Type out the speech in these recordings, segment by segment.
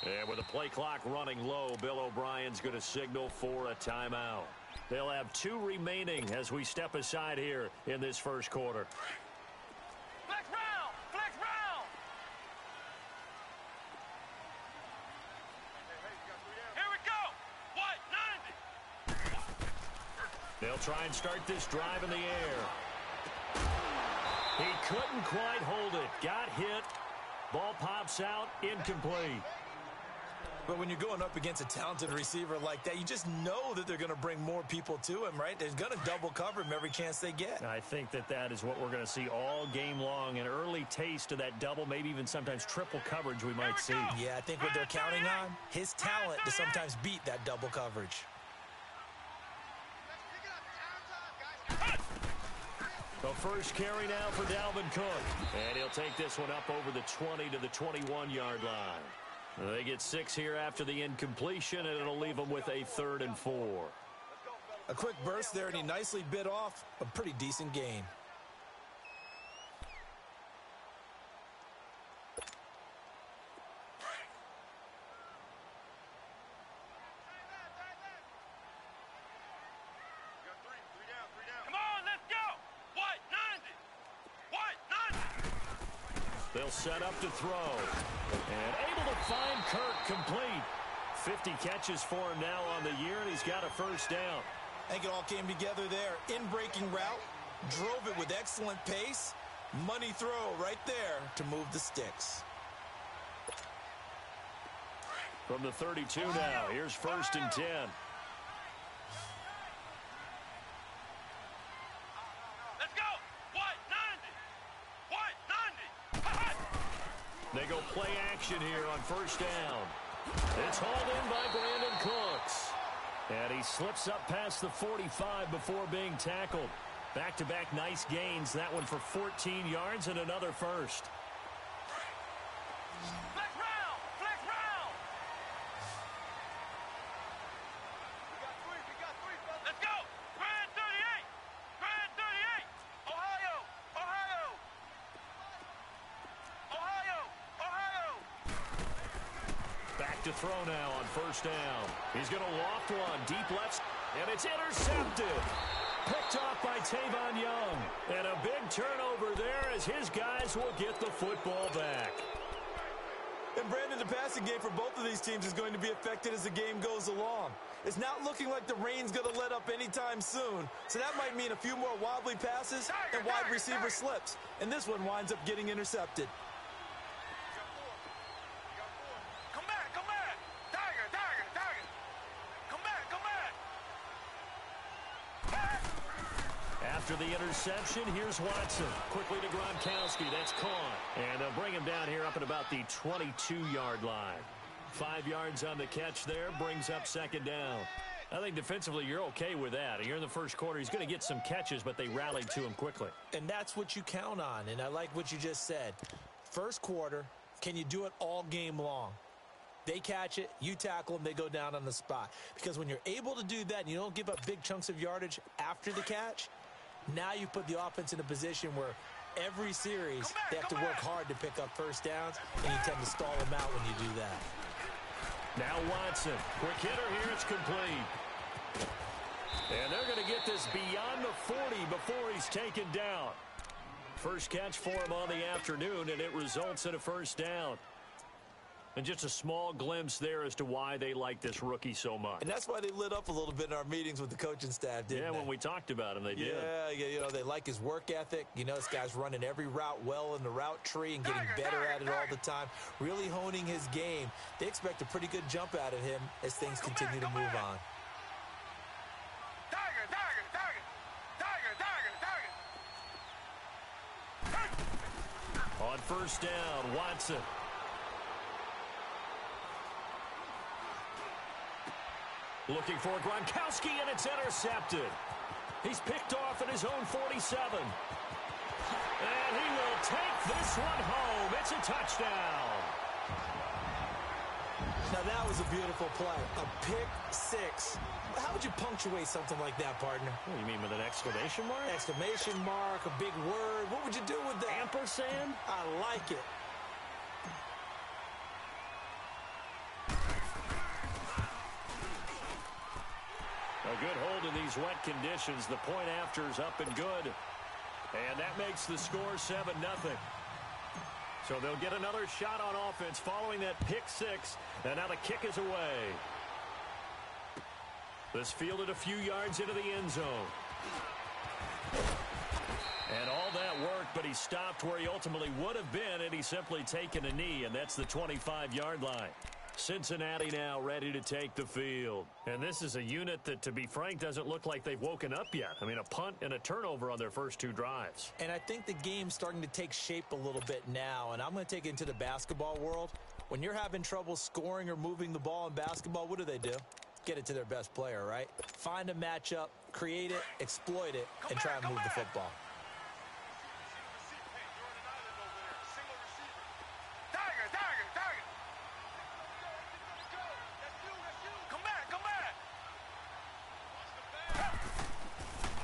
And with the play clock running low, Bill O'Brien's going to signal for a timeout. They'll have 2 remaining as we step aside here in this first quarter. Flex round! Flex round! Here we go! What? 90! They'll try and start this drive in the air. He couldn't quite hold it. Got hit. Ball pops out. Incomplete. But when you're going up against a talented receiver like that, you just know that they're going to bring more people to him, right? They're going to double cover him every chance they get. I think that is what we're going to see all game long. An early taste of that double, maybe even sometimes triple coverage we might see. Yeah, I think what they're counting on, his talent to sometimes beat that double coverage. The first carry now for Dalvin Cook. And he'll take this one up over the 20 to the 21-yard line. They get 6 here after the incompletion, and it'll leave them with a 3rd and 4. A quick burst there, and he nicely bit off a pretty decent gain. Come on, let's go! What? 90! What? 90! They'll set up to throw. And able to find Kirk complete. 50 catches for him now on the year, and he's got a first down. I think it all came together there. In-breaking route, drove it with excellent pace. Money throw right there to move the sticks. From the 32 now, here's 1st and 10. Let's go! What? 90! What? 90! They go play action here on 1st down. It's hauled in by Brandon Cooks. And he slips up past the 45 before being tackled. Back-to-back nice gains. That one for 14 yards and another first. Flex round! Flex round! We got three, brother. Let's go! Grand 38! Grand 38! Ohio! Ohio! Ohio! Ohio! Back to throw now on 1st down. He's going to loft one deep left, and it's intercepted. Picked off by Tavon Young. And a big turnover there as his guys will get the football back. And Brandon, the passing game for both of these teams is going to be affected as the game goes along. It's not looking like the rain's going to let up anytime soon. So that might mean a few more wobbly passes and wide receiver slips. And this one winds up getting intercepted. Come back! Come back! Tiger! Tiger! Tiger! Come back! Come back! After the interception, here's Watson. Quickly to Gronkowski. That's caught. And they'll bring him down here up at about the 22-yard line. 5 yards on the catch there. Brings up 2nd down. I think defensively you're okay with that. Here in the first quarter, he's going to get some catches, but they rallied to him quickly. And that's what you count on. And I like what you just said. First quarter, can you do it all game long? They catch it, you tackle them, they go down on the spot. Because when you're able to do that and you don't give up big chunks of yardage after the catch, now you put the offense in a position where every series they have to work hard to pick up first downs, and you tend to stall them out when you do that. Now Watson, quick hitter here, it's complete. And they're going to get this beyond the 40 before he's taken down. First catch for him on the afternoon, and it results in a first down. And just a small glimpse there as to why they like this rookie so much. And that's why they lit up a little bit in our meetings with the coaching staff, didn't they? Yeah, when we talked about him, they did. Yeah, you know, they like his work ethic. You know, this guy's running every route well in the route tree and getting better at it all the time, really honing his game. They expect a pretty good jump out of him as things continue to move on. Tiger! Tiger! Tiger! Tiger! Tiger! Tiger! On 1st down, Watson. Looking for Gronkowski, and it's intercepted. He's picked off at his own 47. And he will take this one home. It's a touchdown. Now, that was a beautiful play. A pick six. How would you punctuate something like that, partner? What do you mean, with an exclamation mark? Exclamation mark, a big word. What would you do with that? Ampersand? I like it. these wet conditions. The point after is up and good. And that makes the score 7-0. So they'll get another shot on offense following that pick six. And now the kick is away. This fielded a few yards into the end zone. And all that worked, but he stopped where he ultimately would have been had he simply taken a knee, and that's the 25-yard line. Cincinnati now ready to take the field. And this is a unit that, to be frank, doesn't look like they've woken up yet. I mean, a punt and a turnover on their first two drives. And I think the game's starting to take shape a little bit now, and I'm going to take it into the basketball world. When you're having trouble scoring or moving the ball in basketball, what do? Get it to their best player, right? Find a matchup, create it, exploit it, and try and move the football.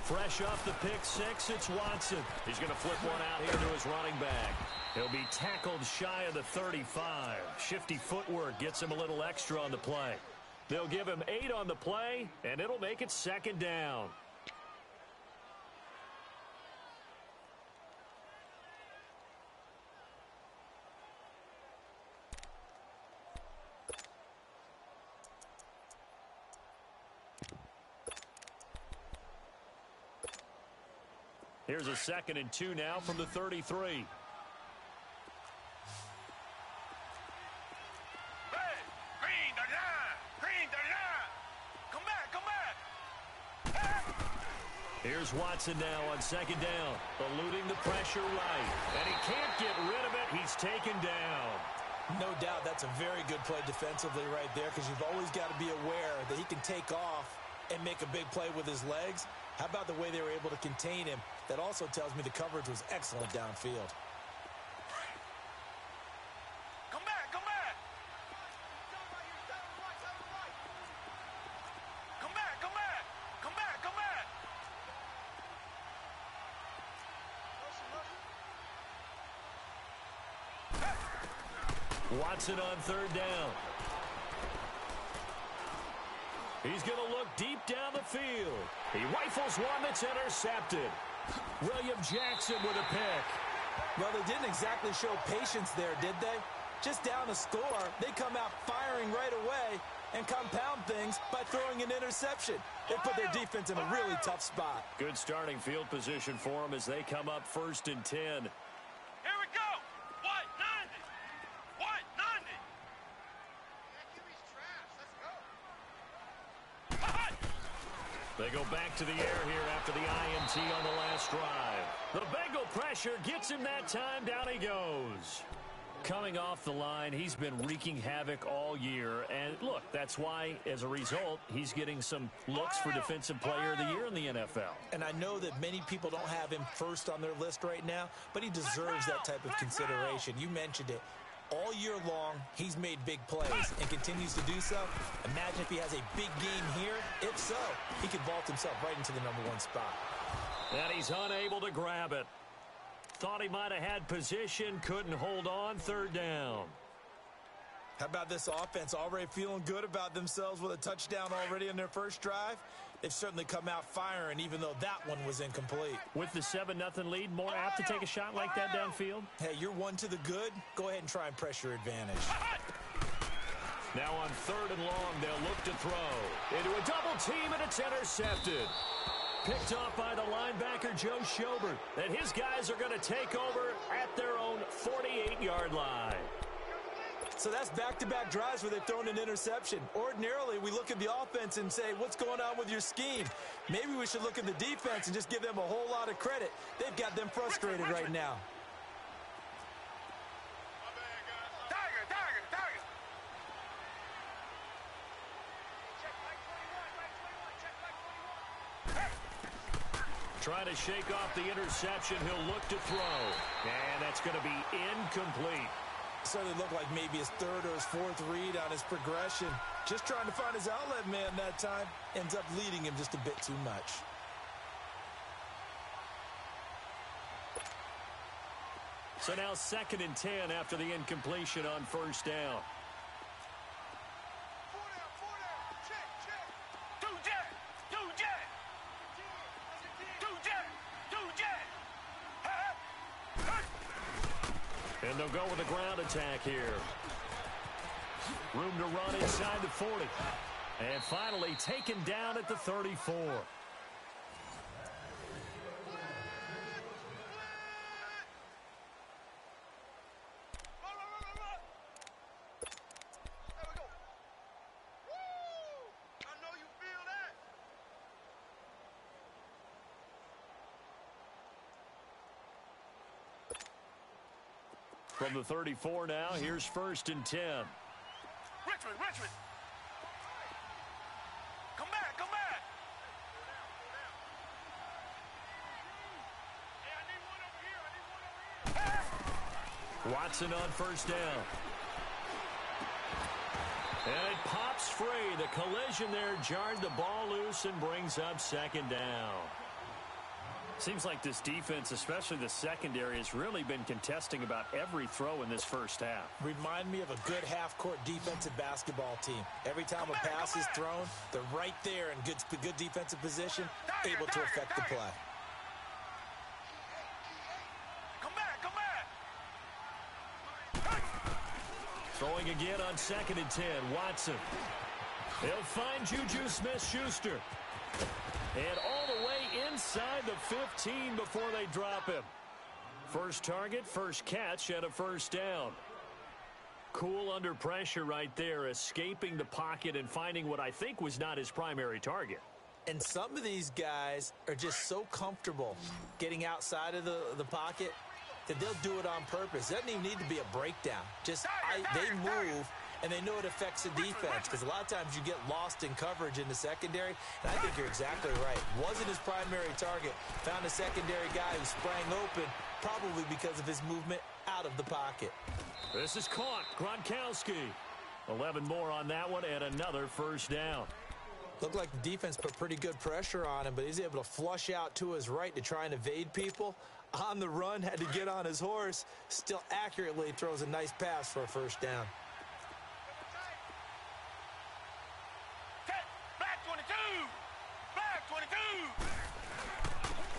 Fresh off the pick six, it's Watson. He's going to flip one out here to his running back. He'll be tackled shy of the 35. Shifty footwork gets him a little extra on the play. They'll give him 8 on the play, and it'll make it second down. Here's a 2nd and 2 now from the 33. Here's Watson now on 2nd down, eluding the pressure right. And he can't get rid of it. He's taken down. No doubt that's a very good play defensively right there, because you've always got to be aware that he can take off and make a big play with his legs. How about the way they were able to contain him? That also tells me the coverage was excellent downfield. Watson on 3rd down. He's going to look deep down the field. He rifles one that's intercepted. William Jackson with a pick. Well, they didn't exactly show patience there, did they? Just down a score, they come out firing right away and compound things by throwing an interception. They put their defense in a really tough spot. Good starting field position for them as they come up 1st and 10. Here we go. What? 90. What? 90. Let's go. They go back to the air here after the INT on the last drive. The Bengal pressure gets him that time. Down he goes. Coming off the line, he's been wreaking havoc all year. And look, that's why, as a result, he's getting some looks for Defensive Player of the Year in the NFL. And I know that many people don't have him first on their list right now, but he deserves that type of consideration. You mentioned it. All year long, he's made big plays and continues to do so. Imagine if he has a big game here. If so, he could vault himself right into the #1 spot. And he's unable to grab it. Thought he might have had position, couldn't hold on. 3rd down. How about this offense already feeling good about themselves with a touchdown already in their first drive? They've certainly come out firing, even though that one was incomplete. With the 7-0 lead, more apt to take a shot like that downfield? Hey, you're one to the good. Go ahead and try and press your advantage. Now on 3rd and long, they'll look to throw. Into a double team, and it's intercepted. Picked off by the linebacker, Joe Schobert. And his guys are going to take over at their own 48-yard line. So that's back-to-back drives where they've thrown an interception. Ordinarily, we look at the offense and say, what's going on with your scheme? Maybe we should look at the defense and just give them a whole lot of credit. They've got them frustrated right now. Trying to shake off the interception. He'll look to throw. And that's going to be incomplete. Certainly looked like maybe his 3rd or his 4th read on his progression. Just trying to find his outlet man that time. Ends up leading him just a bit too much. So now 2nd and 10 after the incompletion on 1st down. And they'll go with a ground attack here. Room to run inside the 40. And finally taken down at the 34. From the 34 now, here's 1st and 10. Richmond. Come back. Hey, I need one over here. Watson on 1st down. And it pops free. The collision there jarred the ball loose and brings up 2nd down. Seems like this defense, especially the secondary, has really been contesting about every throw in this first half. Remind me of a good half-court defensive basketball team. Every time a pass is thrown, they're right there in good defensive position, able to affect the play. Come back. Throwing again on 2nd and 10. Watson. They'll find Juju Smith-Schuster. And all the way inside the 15 before they drop him. First target, first catch, and a 1st down. Cool under pressure right there, escaping the pocket and finding what I think was not his primary target. And some of these guys are just so comfortable getting outside of the pocket that they'll do it on purpose. It doesn't even need to be a breakdown. They move, and they know it affects the defense, because a lot of times you get lost in coverage in the secondary, and I think you're exactly right. Wasn't his primary target. Found a secondary guy who sprang open, probably because of his movement out of the pocket. This is caught. Gronkowski. 11 more on that one, and another 1st down. Looked like the defense put pretty good pressure on him, but he's able to flush out to his right to try and evade people. On the run, had to get on his horse. Still accurately throws a nice pass for a 1st down.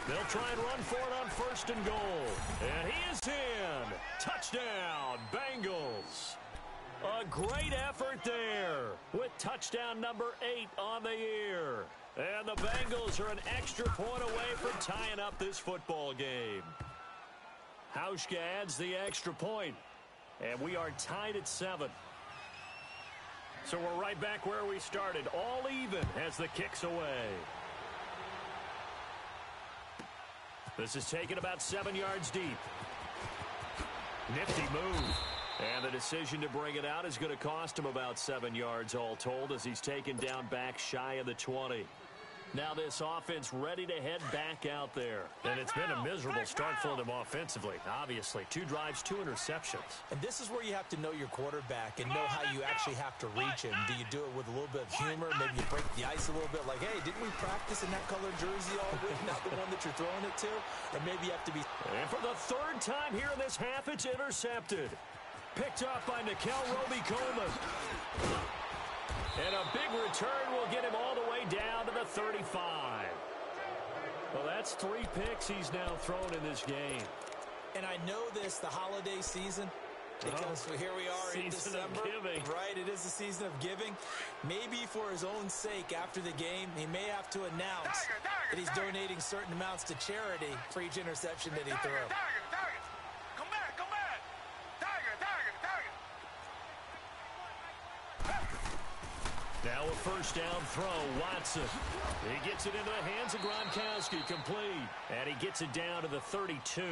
They'll try and run for it on 1st and goal. And he is in. Touchdown, Bengals. A great effort there with touchdown number 8 on the year. And the Bengals are an extra point away from tying up this football game. Hauschka adds the extra point. And we are tied at 7. So we're right back where we started. All even as the kick's away. This is taken about 7 yards deep. Nifty move. And the decision to bring it out is going to cost him about 7 yards all told, as he's taken down back shy of the 20. Now this offense ready to head back out there. And it's been a miserable start for them offensively. Obviously, 2 drives, 2 interceptions. And this is where you have to know your quarterback and know how you actually have to reach him. Do you do it with a little bit of humor? Maybe you break the ice a little bit, like, hey, didn't we practice in that colored jersey all week? Not the one that you're throwing it to? Or maybe you have to be... And for the 3rd time here in this half, it's intercepted. Picked up by Nikel Roby-Coleman. And a big return will get him all the way down to the 35. Well, that's 3 picks he's now thrown in this game. And I know this, the holiday season, because here we are in December. Right, it is the season of giving. Maybe for his own sake after the game, he may have to announce that he's donating certain amounts to charity for each interception that he threw. Now a 1st down throw, Watson. He gets it into the hands of Gronkowski, complete. And he gets it down to the 32.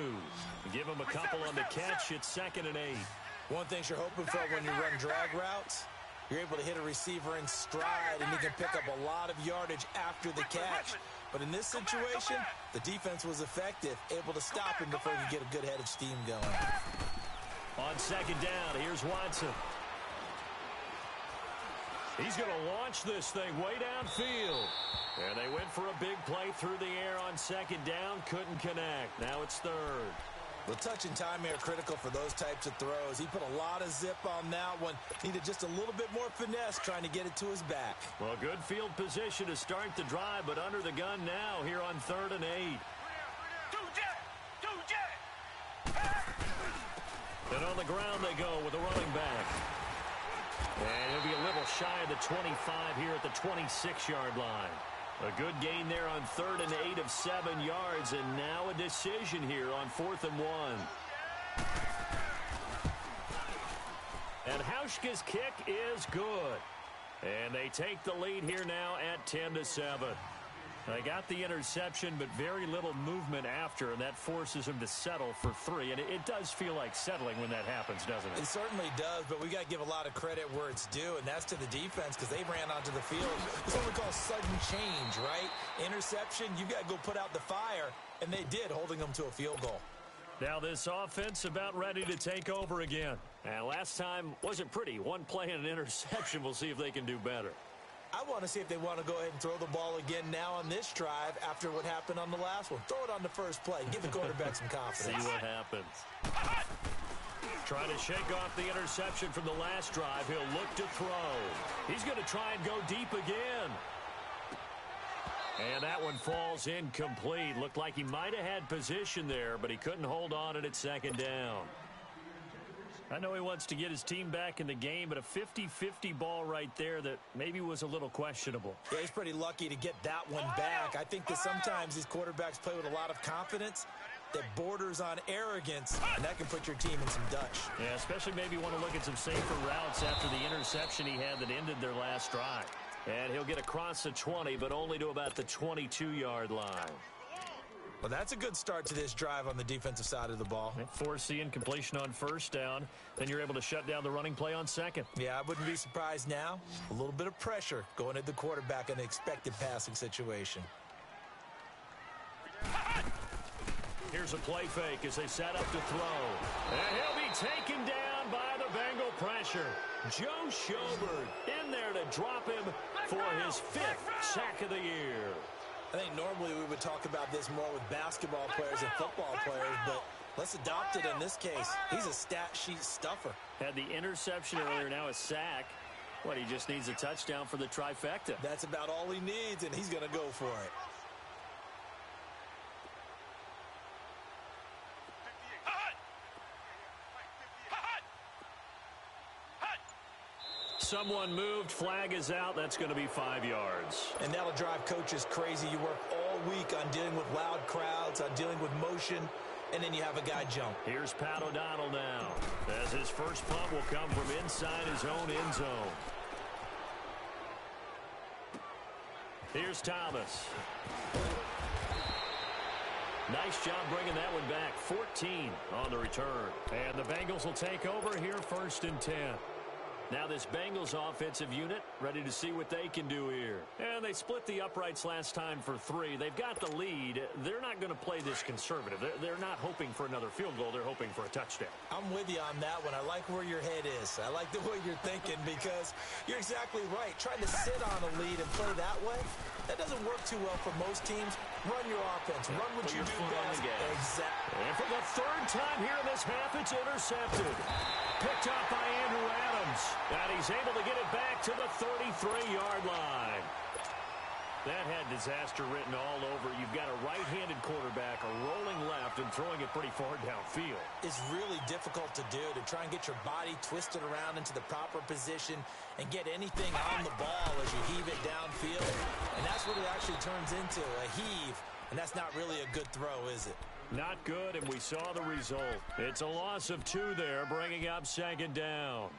Give him a couple on the catch. It's 2nd and 8. One thing you're hoping for when you run drag routes, you're able to hit a receiver in stride, and he can pick up a lot of yardage after the catch. But in this situation, the defense was effective, able to stop him before he could get a good head of steam going. On 2nd down, here's Watson. He's going to launch this thing way downfield. And they went for a big play through the air on 2nd down. Couldn't connect. Now it's 3rd. The touch and time are critical for those types of throws. He put a lot of zip on that one. Needed just a little bit more finesse trying to get it to his back. Well, good field position to start the drive, but under the gun now here on 3rd and 8. And on the the ground they go with the running back. And he'll be a little shy of the 25 here at the 26-yard line. A good gain there on 3rd and 8 of 7 yards, and now a decision here on 4th and 1. And Hauschka's kick is good. And they take the lead here now at 10-7. They got the interception, but very little movement after, and that forces him to settle for 3. And it does feel like settling when that happens, doesn't it? It certainly does, but we got to give a lot of credit where it's due, and that's to the defense because they ran onto the field. It's what we call sudden change, right? Interception, you got to go put out the fire, and they did, holding them to a field goal. Now this offense about ready to take over again. And last time wasn't pretty. One play and an interception. We'll see if they can do better. I want to see if they want to go ahead and throw the ball again now on this drive after what happened on the last one. Throw it on the first play. Give the quarterback some confidence. See what happens. Trying to shake off the interception from the last drive. He'll look to throw. He's going to try and go deep again. And that one falls incomplete. Looked like he might have had position there, but he couldn't hold on it at 2nd down. I know he wants to get his team back in the game, but a 50-50 ball right there that maybe was a little questionable. Yeah, he's pretty lucky to get that one back. I think that sometimes these quarterbacks play with a lot of confidence that borders on arrogance, and that can put your team in some Dutch. Yeah, especially maybe want to look at some safer routes after the interception he had that ended their last drive. And he'll get across the 20, but only to about the 22-yard line. Well, that's a good start to this drive on the defensive side of the ball. Forcing completion on 1st down. Then you're able to shut down the running play on 2nd. Yeah, I wouldn't be surprised now. A little bit of pressure going at the quarterback in the expected passing situation. Here's a play fake as they set up to throw. And he'll be taken down by the Bengal pressure. Joe Schobert in there to drop him for his 5th sack of the year. I think normally we would talk about this more with basketball players and football players, but let's adopt it in this case. He's a stat sheet stuffer. Had the interception earlier, now a sack. What, he just needs a touchdown for the trifecta. That's about all he needs, and he's going to go for it. Someone moved, flag is out. That's going to be 5 yards. And that'll drive coaches crazy. You work all week on dealing with loud crowds, on dealing with motion, and then you have a guy jump. Here's Pat O'Donnell now, as his first punt will come from inside his own end zone. Here's Thomas. Nice job bringing that one back. 14 on the return. And the Bengals will take over here 1st and 10. Now this Bengals offensive unit ready to see what they can do here. And they split the uprights last time for 3. They've got the lead. They're not going to play this conservative. They're not hoping for another field goal. They're hoping for a touchdown. I'm with you on that one. I like where your head is. I like the way you're thinking because you're exactly right. Trying to sit on a lead and play that way, that doesn't work too well for most teams. Run your offense. Run what you do best. Exactly. And for the 3rd time here in this half, it's intercepted. Picked up by Andrew Adams. And he's able to get it back to the 33-yard line. That had disaster written all over. You've got a right-handed quarterback, a rolling left, and throwing it pretty far downfield. It's really difficult to do, to try and get your body twisted around into the proper position and get anything on the ball as you heave it downfield. And that's what it actually turns into, a heave. And that's not really a good throw, is it? Not good, and we saw the result. It's a loss of 2 there, bringing up 2nd down.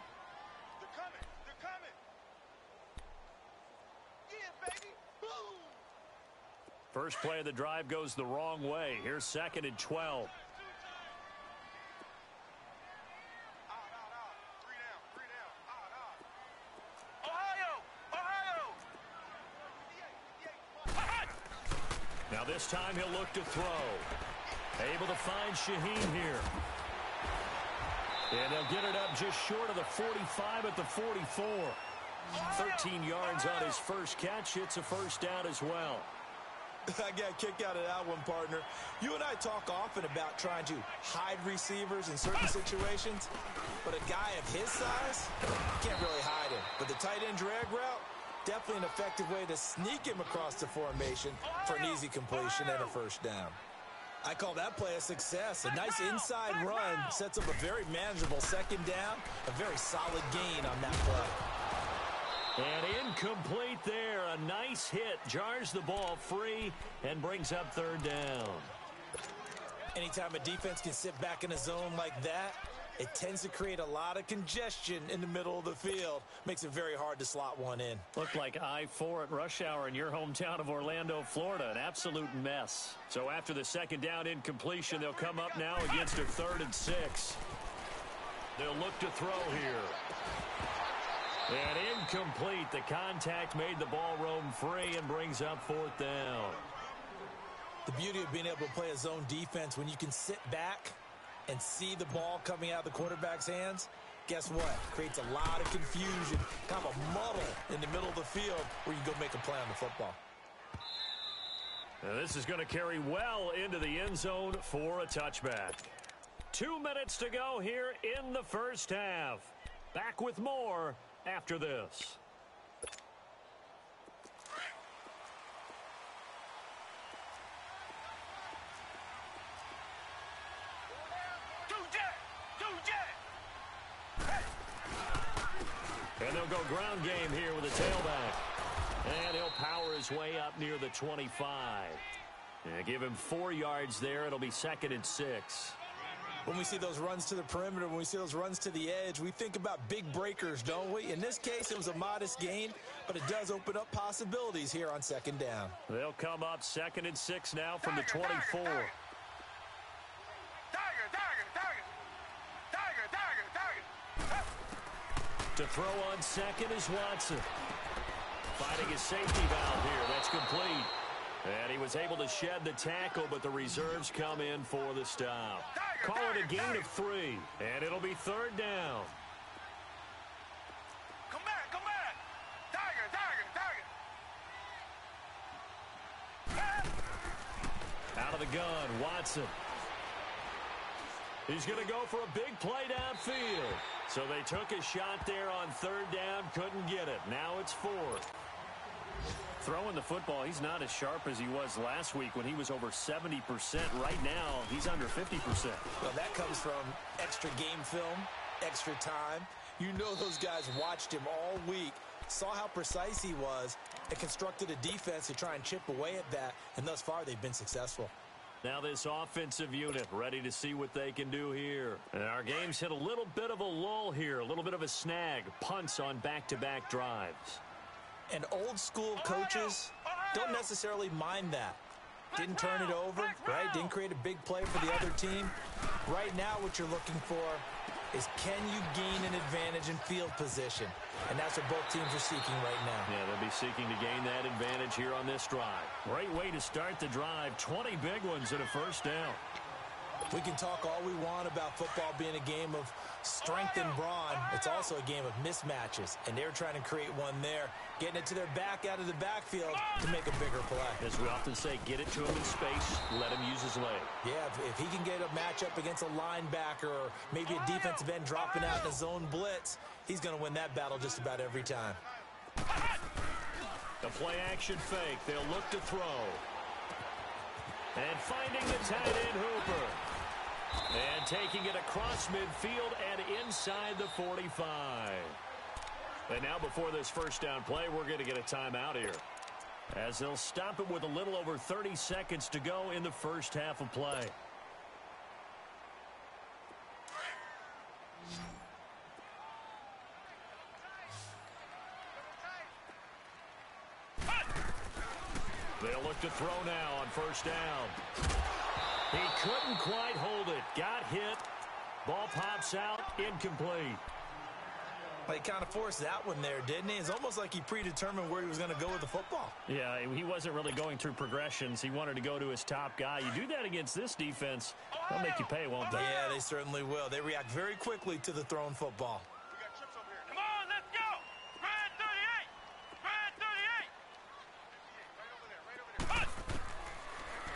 They're coming. They're coming. Yeah, baby. Boom. First play of the drive goes the wrong way. Here's 2nd and 12. Out. 3 down. Out. Ohio. Now this time he'll look to throw. Able to find Shaheen here. And they'll get it up just short of the 45 at the 44. 13 yards on his first catch. It's a 1st down as well. I got a kick out of that one, partner. You and I talk often about trying to hide receivers in certain situations, but a guy of his size, can't really hide him. But the tight end drag route, definitely an effective way to sneak him across the formation for an easy completion and a 1st down. I call that play a success. A nice inside run sets up a very manageable second down. A very solid gain on that play. And incomplete there. A nice hit. Jars the ball free and brings up third down. Anytime a defense can sit back in a zone like that, it tends to create a lot of congestion in the middle of the field. Makes it very hard to slot one in. Looked like I-4 at rush hour in your hometown of Orlando, Florida. An absolute mess. So after the second down incompletion, they'll come up now against a 3rd and 6. They'll look to throw here. And incomplete. The contact made the ball roam free and brings up 4th down. The beauty of being able to play a zone defense when you can sit back and see the ball coming out of the quarterback's hands, guess what? Creates a lot of confusion, kind of a muddle in the middle of the field where you go make a play on the football. Now this is going to carry well into the end zone for a touchback. 2 minutes to go here in the first half. Back with more after this. And they'll go ground game here with a tailback. And he'll power his way up near the 25. Give him 4 yards there. It'll be 2nd and 6. When we see those runs to the perimeter, when we see those runs to the edge, we think about big breakers, don't we? In this case, it was a modest gain, but it does open up possibilities here on 2nd down. They'll come up 2nd and 6 now from the 24. To throw on 2nd is Watson. Finding his safety valve here. That's complete. And he was able to shed the tackle, but the reserves come in for the stop. Call it a gain of 3, and it'll be 3rd down. Come back, come back. Out of the gun, Watson. He's going to go for a big play downfield. So they took a shot there on 3rd down, couldn't get it. Now it's 4th. Throwing the football, he's not as sharp as he was last week when he was over 70%. Right now, he's under 50%. Well, that comes from extra game film, extra time. You know those guys watched him all week, saw how precise he was, and constructed a defense to try and chip away at that, and thus far they've been successful. Now this offensive unit ready to see what they can do here. And our game's hit a little bit of a lull here, a little bit of a snag. Punts on back-to-back drives. And old-school coaches don't necessarily mind that. Didn't turn it over, right? Didn't create a big play for the other team. Right now what you're looking for is can you gain an advantage in field position? And that's what both teams are seeking right now. Yeah, they'll be seeking to gain that advantage here on this drive. Great way to start the drive. 20 big ones and a 1st down. We can talk all we want about football being a game of strength and brawn. It's also a game of mismatches, and they're trying to create one there, getting it to their back out of the backfield to make a bigger play. As we often say, get it to him in space, let him use his leg. Yeah, if he can get a matchup against a linebacker or maybe a defensive end dropping out in a zone blitz, he's going to win that battle just about every time. The play-action fake. They'll look to throw. And finding the tight end Hooper. And taking it across midfield and inside the 45. And now before this 1st down play, we're going to get a timeout here, as they'll stop it with a little over 30 seconds to go in the first half of play. They'll look to throw now on 1st down. He couldn't quite hold it. Got hit. Ball pops out. Incomplete. Well, he kind of forced that one there, didn't he? It's almost like he predetermined where he was going to go with the football. Yeah, he wasn't really going through progressions. He wanted to go to his top guy. You do that against this defense, they'll make you pay, won't they? Yeah, they certainly will. They react very quickly to the thrown football. We got trips over here. Come on, let's go. Brad 38. Brad 38. Right over there.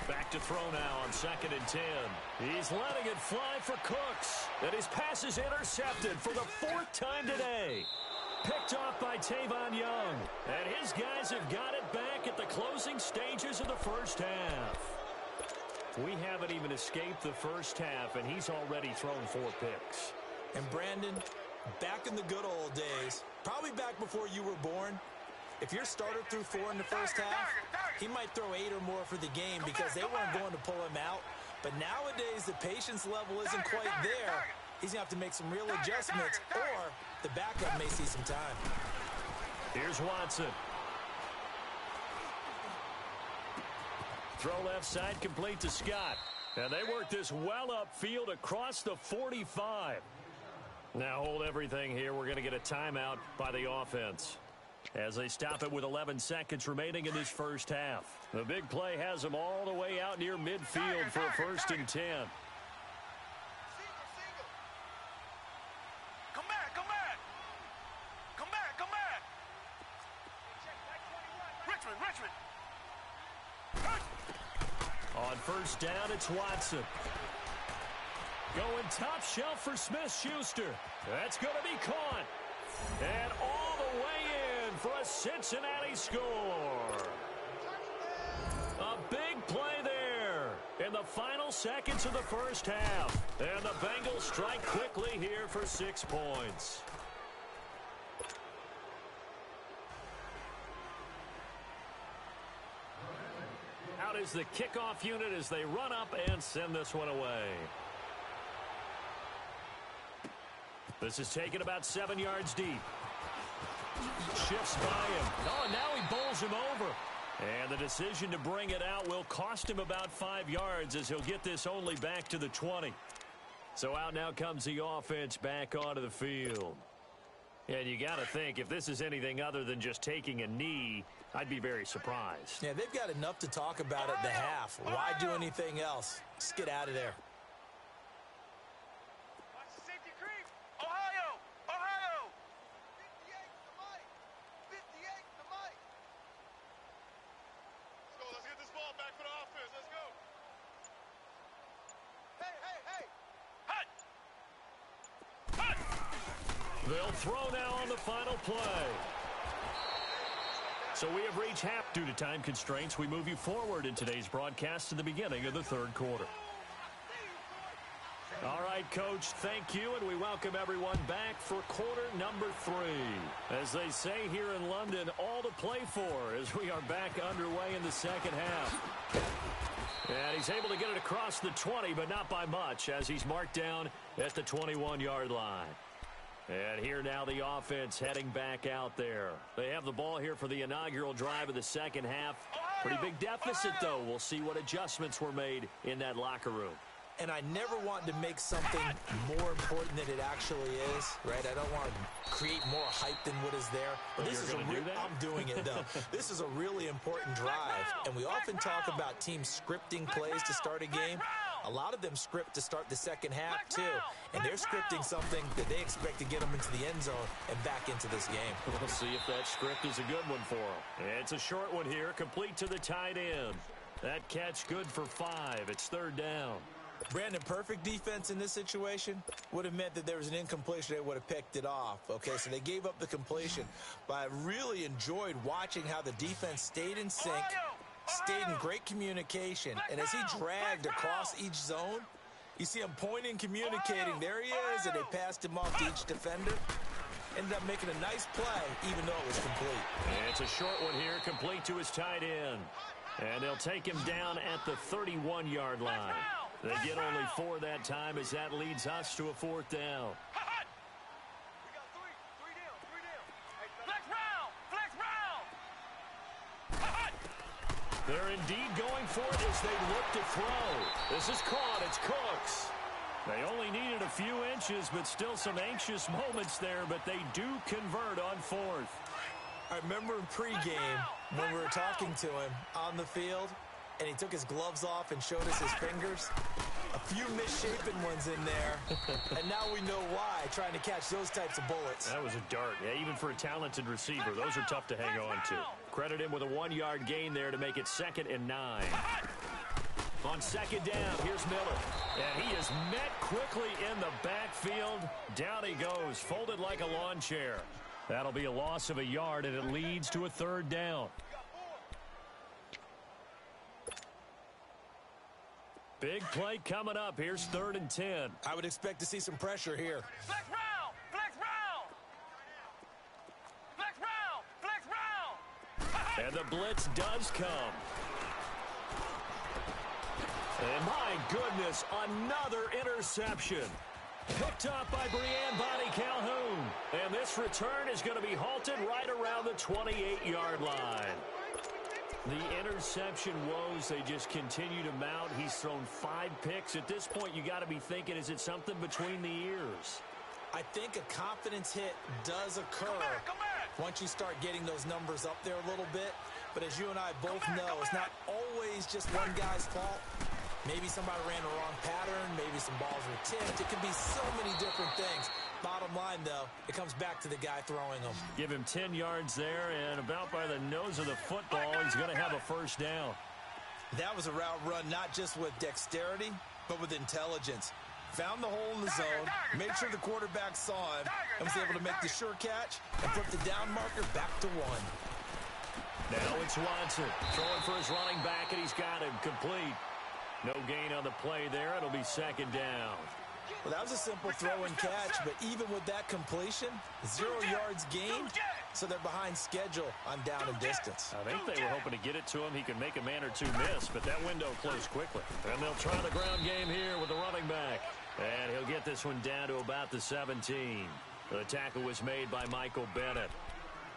Back to throw now on 2nd and 10. He's letting it fly for Cooks. And his pass is intercepted for the 4th time today. Picked off by Tavon Young. And his guys have got it back at the closing stages of the first half. We haven't even escaped the first half, and he's already thrown 4 picks. And Brandon, back in the good old days, probably back before you were born, if your starter threw 4 in the first half, he might throw 8 or more for the game because they weren't going to pull him out. But nowadays, the patience level isn't quite there. He's going to have to make some real adjustments, or the backup may see some time. Here's Watson. Throw left side, complete to Scott. And they work this well upfield across the 45. Now hold everything here. We're going to get a timeout by the offense as they stop it with 11 seconds remaining in this first half. The big play has them all the way out near midfield for a 1st and 10. Come back, come back. Come back, come back. Richmond. On 1st down, it's Watson. Going top shelf for Smith-Schuster. That's going to be caught. And all the way in for a Cincinnati score. A big play there in the final seconds of the first half. And the Bengals strike quickly here for 6 points. Out is the kickoff unit as they run up and send this one away. This is taken about 7 yards deep. Shifts by him. Oh, and now he bowls him over. And the decision to bring it out will cost him about 5 yards as he'll get this only back to the 20. So out now comes the offense back onto the field. And you got to think, if this is anything other than just taking a knee, I'd be very surprised. Yeah, they've got enough to talk about at the half. Why do anything else? Just get out of there. Watch the safety creep. Ohio. 58 to Mike. 58 to Mike. Let's get this ball back for the offense. Let's go. Hey. Hut. They'll throw now on the final play. So we have reached half due to time constraints. We move you forward in today's broadcast to the beginning of the 3rd quarter. All right, Coach, thank you, and we welcome everyone back for quarter number 3. As they say here in London, all to play for as we are back underway in the second half. And he's able to get it across the 20, but not by much, as he's marked down at the 21-yard line. And here now the offense heading back out there. They have the ball here for the inaugural drive of the second half. Pretty big deficit, though. We'll see what adjustments were made in that locker room. And I never want to make something more important than it actually is, right? I don't want to create more hype than what is there. But this is I'm doing it, though. This is a really important drive. And we often talk about teams scripting plays to start a game. A lot of them script to start the second half, too. And they're scripting something that they expect to get them into the end zone and back into this game. We'll see if that script is a good one for them. It's a short one here, complete to the tight end. That catch good for 5. It's 3rd down. Brandon, perfect defense in this situation would have meant that there was an incompletion. They would have picked it off. Okay, so they gave up the completion. But I really enjoyed watching how the defense stayed in sync, stayed in great communication. And as he dragged across each zone, you see him pointing, communicating. There he is, and they passed him off to each defender. Ended up making a nice play, even though it was complete. And it's a short one here, complete to his tight end. And they'll take him down at the 31-yard line. They get only 4 that time as that leads us to a 4th down. We got 3 down. Flex round. They're indeed going for it as they look to throw. This is caught. It's Cooks. They only needed a few inches, but still some anxious moments there, but they do convert on 4th. I remember in pregame when we were talking to him on the field, and he took his gloves off and showed us his fingers. A few misshapen ones in there, and now we know why, trying to catch those types of bullets. That was a dart. Yeah, even for a talented receiver, those are tough to hang on to. Credit him with a 1-yard gain there to make it 2nd and 9. On 2nd down, here's Miller. And he is met quickly in the backfield. Down he goes, folded like a lawn chair. That'll be a loss of a yard, and it leads to a 3rd down. Big play coming up. Here's 3rd and 10. I would expect to see some pressure here. Flex round! Flex round! Flex round! Flex round! And the blitz does come. And my goodness, another interception. Picked up by Brianne Bonnie Calhoun. And this return is going to be halted right around the 28-yard line. The interception woes, they just continue to mount. He's thrown 5 picks. At this point, you got to be thinking, is it something between the ears? I think a confidence hit does occur once you start getting those numbers up there a little bit. But as you and I both know, it's not always just one guy's fault. Maybe somebody ran the wrong pattern. Maybe some balls were tipped. It can be so many different things. Bottom line, though, it comes back to the guy throwing them. Give him 10 yards there, and about by the nose of the football, he's going to have a first down. That was a route run not just with dexterity, but with intelligence. Found the hole in the zone, made sure the quarterback saw him, and was able to make the sure catch and put the down marker back to 1. Now it's Watson throwing for his running back, and he's got him complete. No gain on the play there. It'll be 2nd down. Well, that was a simple throw and catch, but even with that completion, 0 yards gained, so they're behind schedule on down and distance. I think they were hoping to get it to him. He could make a man or two miss, but that window closed quickly. And they'll try the ground game here with the running back. And he'll get this one down to about the 17. The tackle was made by Michael Bennett.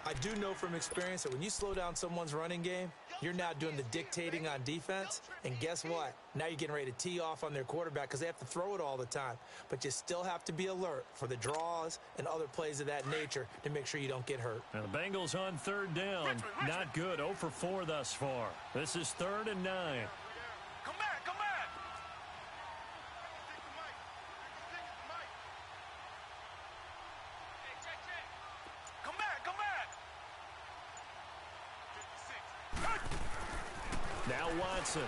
I do know from experience that when you slow down someone's running game, you're now doing the dictating on defense. And guess what? Now you're getting ready to tee off on their quarterback because they have to throw it all the time. But you still have to be alert for the draws and other plays of that nature to make sure you don't get hurt. Now the Bengals on 3rd down. Not good. 0 for 4 thus far. This is 3rd and 9. Come back, come back! Come back, come back! Now Watson.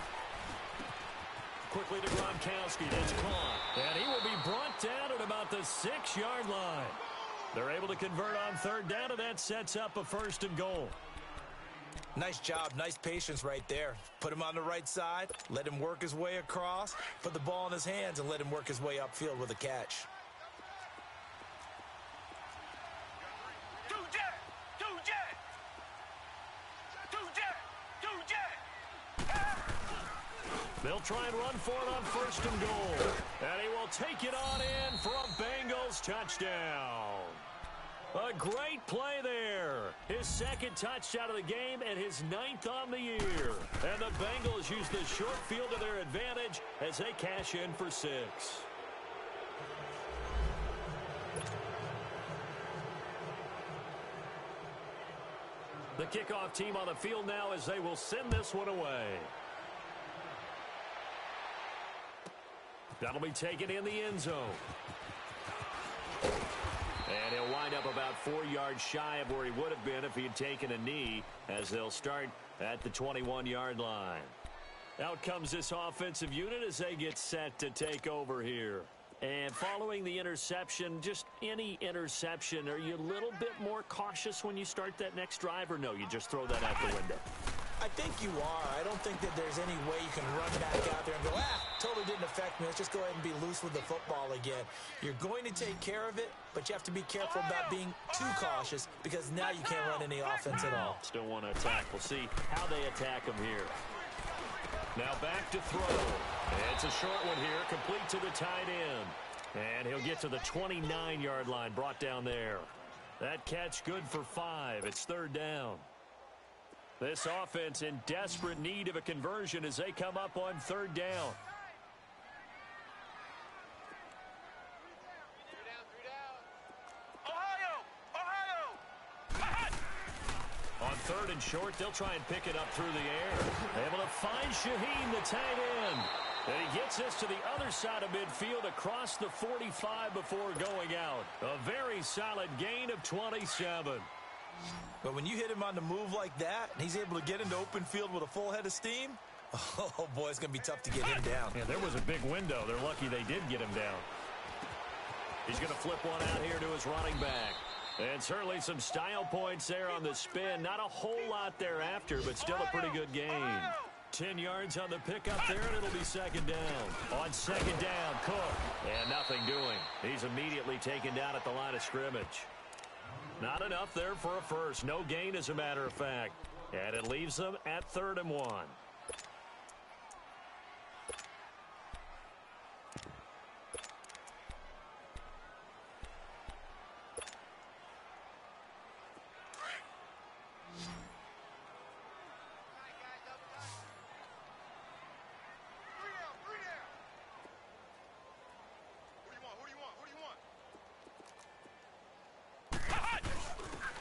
Quickly to Gronkowski. That's caught. And he will be brought down at about the 6-yard line. They're able to convert on 3rd down, and that sets up a 1st and goal. Nice job. Nice patience right there. Put him on the right side. Let him work his way across. Put the ball in his hands and let him work his way upfield with a catch. They'll try and run for it on 1st and goal. And he will take it on in for a Bengals touchdown. A great play there. His 2nd touchdown of the game and his 9th on the year. And the Bengals use the short field to their advantage as they cash in for 6. The kickoff team on the field now as they will send this one away. That'll be taken in the end zone. And he'll wind up about 4 yards shy of where he would have been if he had taken a knee, as they'll start at the 21-yard line. Out comes this offensive unit as they get set to take over here. And following the interception, just any interception, are you a little bit more cautious when you start that next drive, or no, you just throw that out the window? I think you are. I don't think that there's any way you can run back out there and go, totally didn't affect me. Let's just go ahead and be loose with the football again. You're going to take care of it, but you have to be careful about being too cautious because now you can't run any offense at all. Still want to attack. We'll see how they attack him here. Now back to throw. It's a short one here, complete to the tight end. And he'll get to the 29-yard line, brought down there. That catch good for 5. It's 3rd down. This offense in desperate need of a conversion as they come up on 3rd down. On 3rd and short, they'll try and pick it up through the air. Able to find Shaheen, the tight end. And he gets this to the other side of midfield across the 45 before going out. A very solid gain of 27. But when you hit him on the move like that, and he's able to get into open field with a full head of steam, oh, boy, it's going to be tough to get him down. Yeah, there was a big window. They're lucky they did get him down. He's going to flip one out here to his running back. And certainly some style points there on the spin. Not a whole lot thereafter, but still a pretty good gain. 10 yards on the pickup there, and it'll be second down. On second down, Cook. And nothing doing. He's immediately taken down at the line of scrimmage. Not enough there for a first. No gain, as a matter of fact. And it leaves them at 3rd and 1.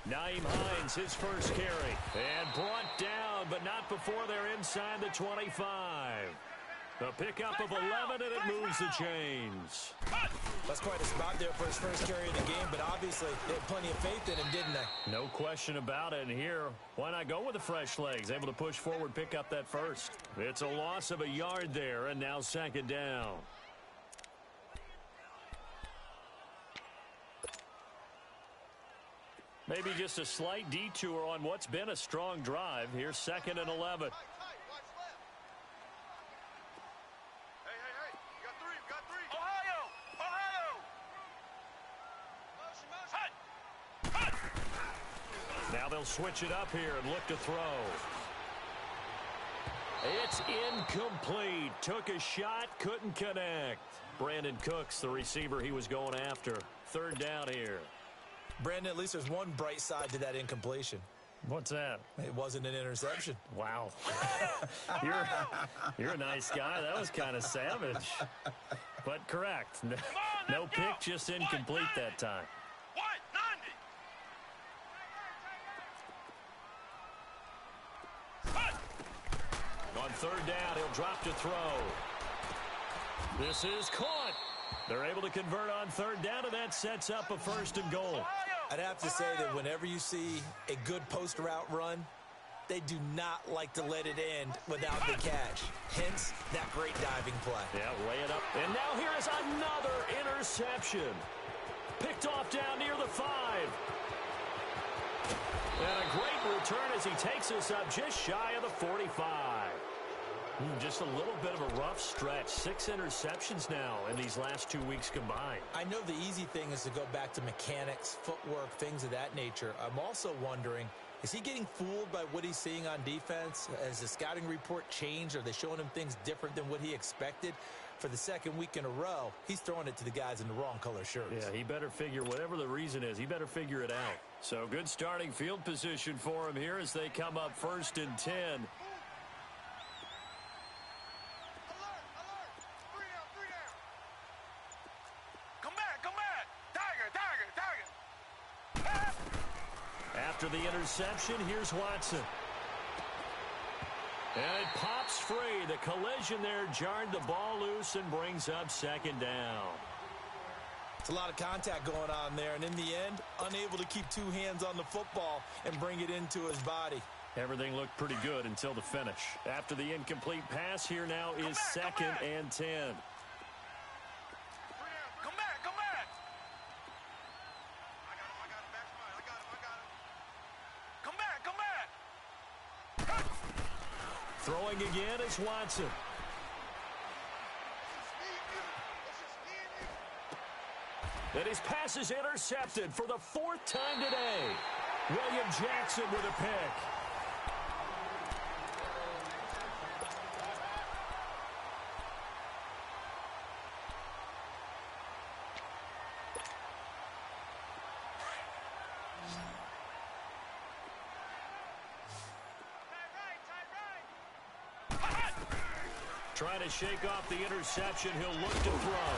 Naeem Hines, his first carry. And brought down, but not before they're inside the 25. A pickup of 11, and it moves the chains. That's quite a spot there for his first carry of the game, but obviously they had plenty of faith in him, didn't they? No question about it. And here, why not go with the fresh legs? Able to push forward, pick up that first. It's a loss of a yard there, and now second down. Maybe just a slight detour on what's been a strong drive. Here's 2nd and 11. Now they'll switch it up here and look to throw. It's incomplete. Took a shot, couldn't connect. Brandon Cooks, the receiver he was going after. 3rd down here. Brandon, at least there's one bright side to that incompletion. What's that? It wasn't an interception. Wow. You're a nice guy. That was kind of savage. But correct. No pick, just incomplete that time. On 3rd down, he'll drop to throw. This is caught. They're able to convert on 3rd down, and that sets up a 1st and goal. I'd have to say that whenever you see a good post route run, they do not like to let it end without the catch. Hence, that great diving play. Yeah, lay it up. And now here is another interception. Picked off down near the 5. And a great return as he takes us up just shy of the 45. Just a little bit of a rough stretch. 6 interceptions now in these last 2 weeks combined. I know the easy thing is to go back to mechanics, footwork, things of that nature. I'm also wondering, is he getting fooled by what he's seeing on defense? Has the scouting report changed? Are they showing him things different than what he expected? For the 2nd week in a row, he's throwing it to the guys in the wrong color shirts. Yeah, he better figure, whatever the reason is, he better figure it out. So good starting field position for him here as they come up 1st and 10. After the interception, here's Watson. And it pops free. The collision there jarred the ball loose and brings up 2nd down. It's a lot of contact going on there, and in the end, unable to keep 2 hands on the football and bring it into his body. Everything looked pretty good until the finish. After the incomplete pass, here now is 2nd and 10. Throwing again is Watson. And his pass is intercepted for the 4th time today. William Jackson with a pick. Trying to shake off the interception. He'll look to throw.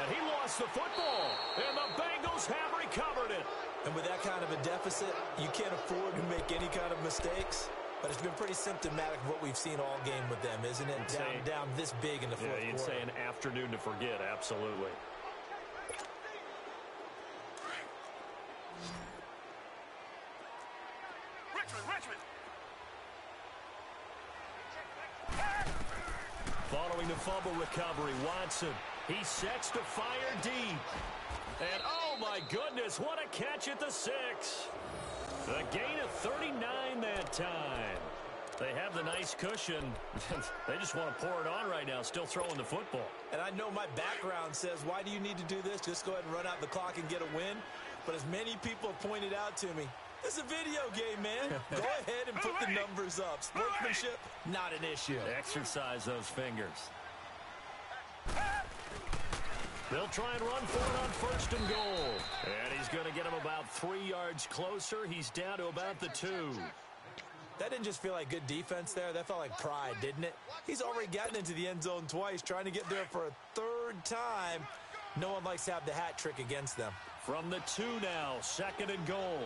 And he lost the football. And the Bengals have recovered it. And with that kind of a deficit, you can't afford to make any kind of mistakes. But it's been pretty symptomatic of what we've seen all game with them, isn't it? Down this big in the 4th quarter. Yeah, you'd say an afternoon to forget. Absolutely. Richmond. Following the fumble recovery, Watson. He sets to fire deep. And oh my goodness, what a catch at the 6. A gain of 39 that time. They have the nice cushion. They just want to pour it on right now, still throwing the football. And I know my background says, why do you need to do this? Just go ahead and run out the clock and get a win. But as many people have pointed out to me, it's a video game, man. Go ahead and put the numbers up. Sportsmanship, not an issue. Exercise those fingers. They'll try and run for it on first and goal. And he's going to get him about 3 yards closer. He's down to about the 2. That didn't just feel like good defense there. That felt like pride, didn't it? He's already gotten into the end zone twice, trying to get there for a third time. No one likes to have the hat trick against them. From the 2 now, second and goal.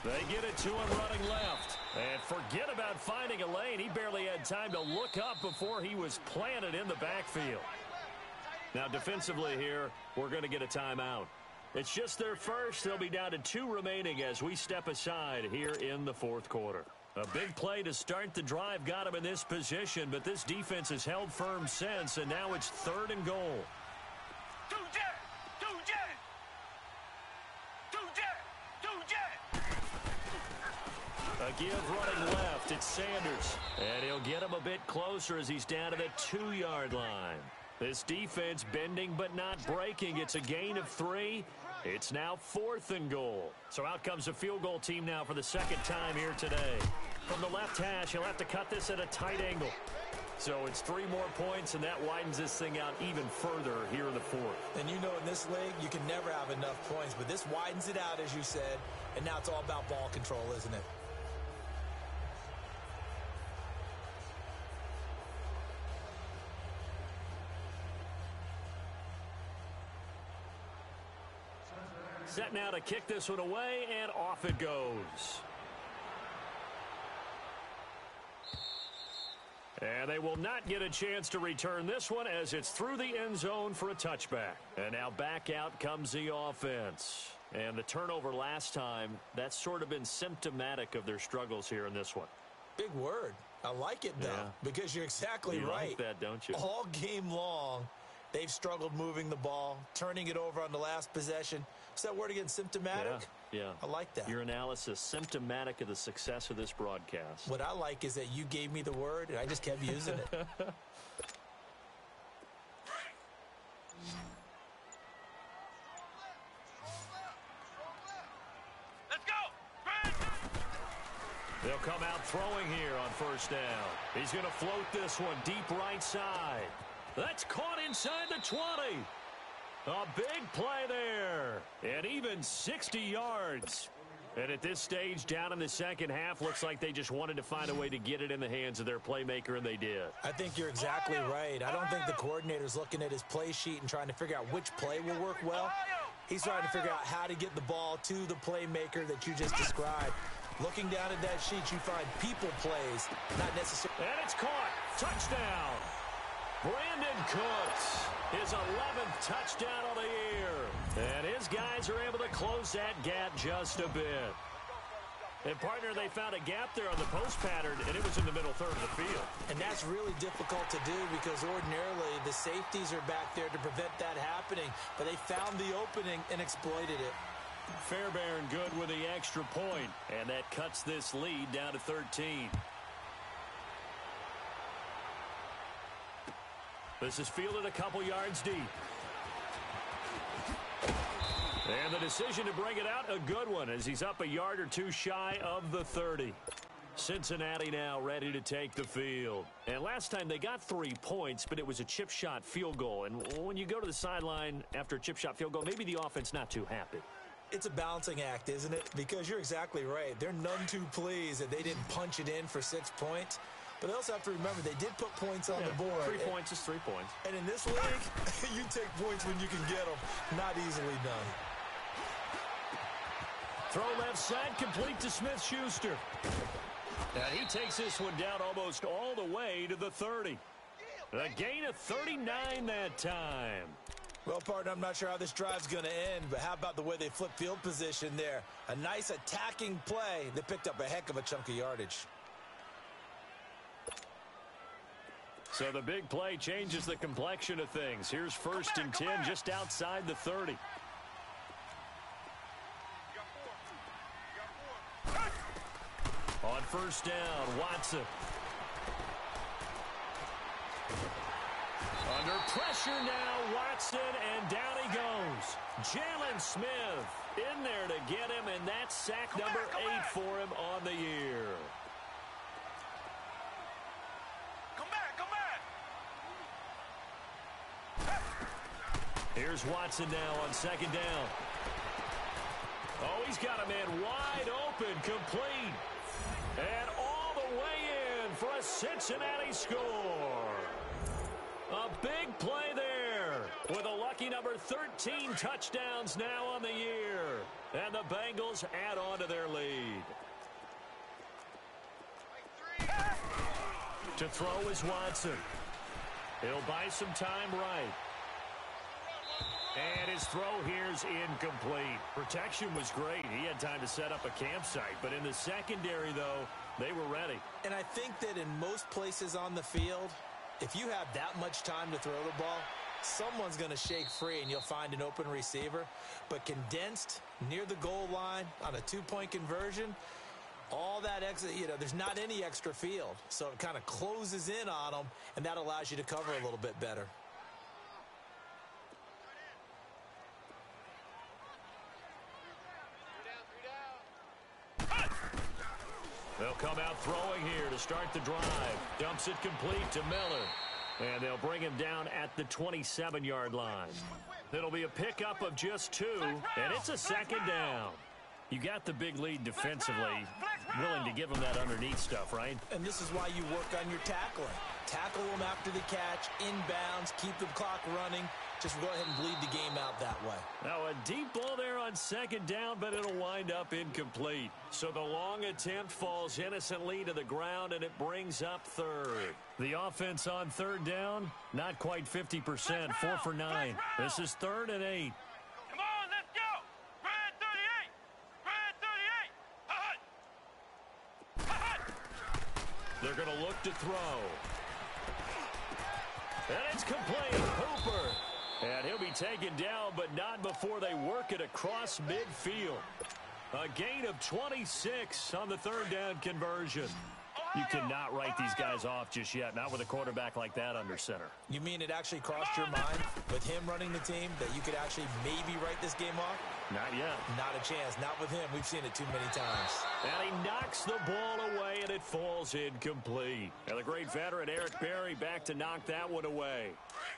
They get it to him running left. And forget about finding a lane. He barely had time to look up before he was planted in the backfield. Now, defensively here, we're going to get a timeout. It's just their first. They'll be down to 2 remaining as we step aside here in the fourth quarter. A big play to start the drive got him in this position, but this defense has held firm since, and now it's third and goal. A give running left. It's Sanders. And he'll get him a bit closer as he's down to the 2-yard line. This defense bending but not breaking. It's a gain of 3. It's now fourth and goal. So out comes the field goal team now for the second time here today. From the left hash, he'll have to cut this at a tight angle. So it's 3 more points, and that widens this thing out even further here in the fourth. And you know in this league, you can never have enough points, but this widens it out, as you said, and now it's all about ball control, isn't it? Set now to kick this one away, and off it goes. And they will not get a chance to return this one as it's through the end zone for a touchback. And now back out comes the offense. And the turnover last time, that's sort of been symptomatic of their struggles here in this one. Big word. I like it, though, because you're exactly you right. Like that, don't you? All game long, they've struggled moving the ball, turning it over on the last possession. What's that word again, symptomatic? Yeah. I like that. Your analysis, symptomatic of the success of this broadcast. What I like is that you gave me the word, and I just kept using it. Let's go! They'll come out throwing here on first down. He's going to float this one deep right side. That's caught inside the 20. A big play there. And even 60 yards. And at this stage, down in the second half, looks like they just wanted to find a way to get it in the hands of their playmaker, and they did. I think you're exactly right. I don't think the coordinator's looking at his play sheet and trying to figure out which play will work well. He's trying to figure out how to get the ball to the playmaker that you just described. Looking down at that sheet, you find people plays, not necessarily. And it's caught. Touchdown. Brandon Cooks, his 11th touchdown of the year. And his guys are able to close that gap just a bit. And, partner, they found a gap there on the post pattern, and it was in the middle third of the field. And that's really difficult to do because ordinarily the safeties are back there to prevent that happening. But they found the opening and exploited it. Fairbairn good with the extra point, and that cuts this lead down to 13. This is fielded a couple yards deep. And the decision to bring it out, a good one, as he's up a yard or two shy of the 30. Cincinnati now ready to take the field. And last time they got 3 points, but it was a chip shot field goal. And when you go to the sideline after a chip shot field goal, maybe the offense not too happy. It's a balancing act, isn't it? Because you're exactly right. They're none too pleased that they didn't punch it in for 6 points. But they also have to remember they did put points on the board. 3 points is 3 points. And in this league, you take points when you can get them. Not easily done. Throw left side, complete to Smith-Schuster. And he takes this one down almost all the way to the 30. A gain of 39 that time. Well, partner, I'm not sure how this drive's going to end, but how about the way they flip field position there? A nice attacking play. They picked up a heck of a chunk of yardage. So the big play changes the complexion of things. Here's 1st and 10 just outside the 30. On 1st down, Watson. Under pressure now, Watson, and down he goes. Jalen Smith in there to get him, and that's sack number 8 for him on the year. Here's Watson now on 2nd down. Oh, he's got a man wide open, complete. And all the way in for a Cincinnati score. A big play there with a lucky number 13 touchdowns now on the year. And the Bengals add on to their lead. To throw is Watson. He'll buy some time right. And his throw here's incomplete. Protection was great. He had time to set up a campsite. But in the secondary, though, they were ready. And I think that in most places on the field, if you have that much time to throw the ball, someone's going to shake free and you'll find an open receiver. But condensed near the goal line on a 2-point conversion, all that extra, there's not any extra field. So it kind of closes in on them, and that allows you to cover a little bit better. They'll come out throwing here to start the drive. Dumps it complete to Miller. And they'll bring him down at the 27-yard line. It'll be a pickup of just 2, and it's a 2nd down. You got the big lead defensively. Willing to give them that underneath stuff, right? And this is why you work on your tackling. Tackle them after the catch, inbounds, keep the clock running. Just go ahead and bleed the game out that way. Now a deep ball there on 2nd down, but it'll wind up incomplete. So the long attempt falls innocently to the ground, and it brings up 3rd. The offense on 3rd down, not quite 50%, 4 for 9. This is 3rd and 8. Come on, let's go. Brad 38. Brad 38. They're going to look to throw. And it's complete. Hooper. And he'll be taken down, but not before they work it across midfield. A gain of 26 on the 3rd down conversion. You cannot write these guys off just yet, not with a quarterback like that under center. You mean it actually crossed your mind with him running the team that you could actually maybe write this game off? Not yet. Not a chance. Not with him. We've seen it too many times. And he knocks the ball away, and it falls incomplete. And the great veteran Eric Berry back to knock that one away.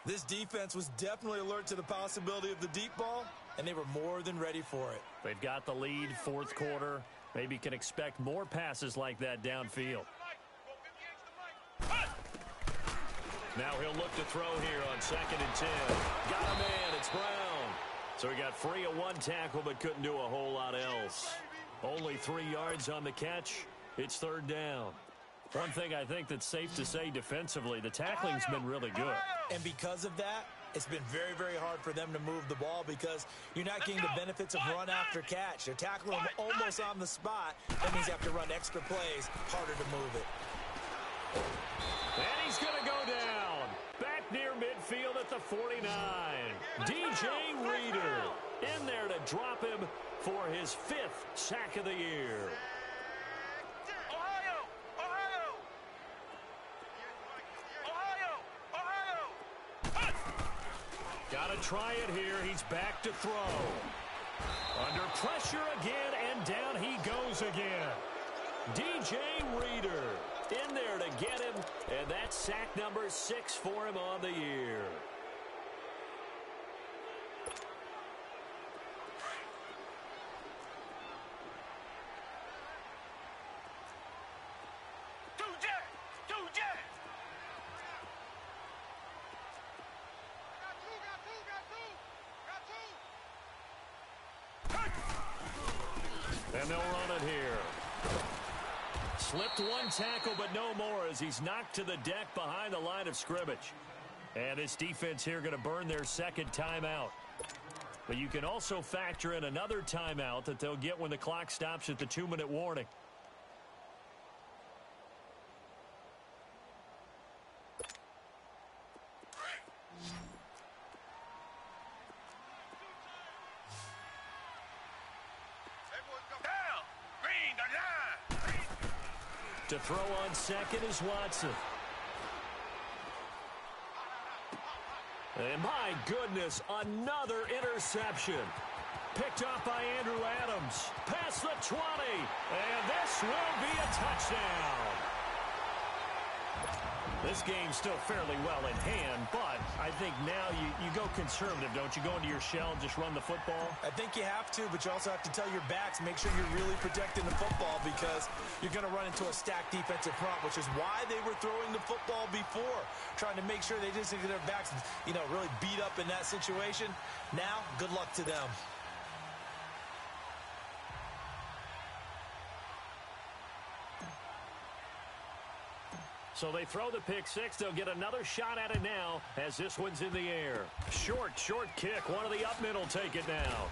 This defense was definitely alert to the possibility of the deep ball, and they were more than ready for it. They've got the lead, 4th quarter. Maybe can expect more passes like that downfield. Now he'll look to throw here on 2nd and 10. Got a man. It's Brown. So he got free of 1 tackle but couldn't do a whole lot else. Only 3 yards on the catch. It's 3rd down. One thing I think that's safe to say defensively, the tackling's been really good. And because of that, it's been very, very hard for them to move the ball because you're not getting the benefits of run after catch. They're tackling them almost on the spot. That means you have to run extra plays, harder to move it. And he's going to go down. Back near midfield at the 49. DJ Reader in there to drop him for his 5th sack of the year. Got to try it here. He's back to throw. Under pressure again, and down he goes again. DJ Reader in there to get him, and that's sack number 6 for him on the year. And they'll run it here. Slipped 1 tackle, but no more as he's knocked to the deck behind the line of scrimmage. And this defense here going to burn their 2nd timeout. But you can also factor in another timeout that they'll get when the clock stops at the 2-minute warning. To throw on second is Watson. And my goodness, another interception. Picked up by Andrew Adams. Past the 20. And this will be a touchdown. This game's still fairly well in hand, but I think now you go conservative, don't you? Go into your shell and just run the football? I think you have to, but you also have to tell your backs, make sure you're really protecting the football because you're going to run into a stacked defensive front, which is why they were throwing the football before, trying to make sure they just get their backs, really beat up in that situation. Now, good luck to them. So they throw the pick six. They'll get another shot at it now as this one's in the air. Short kick. One of the up men will take it now.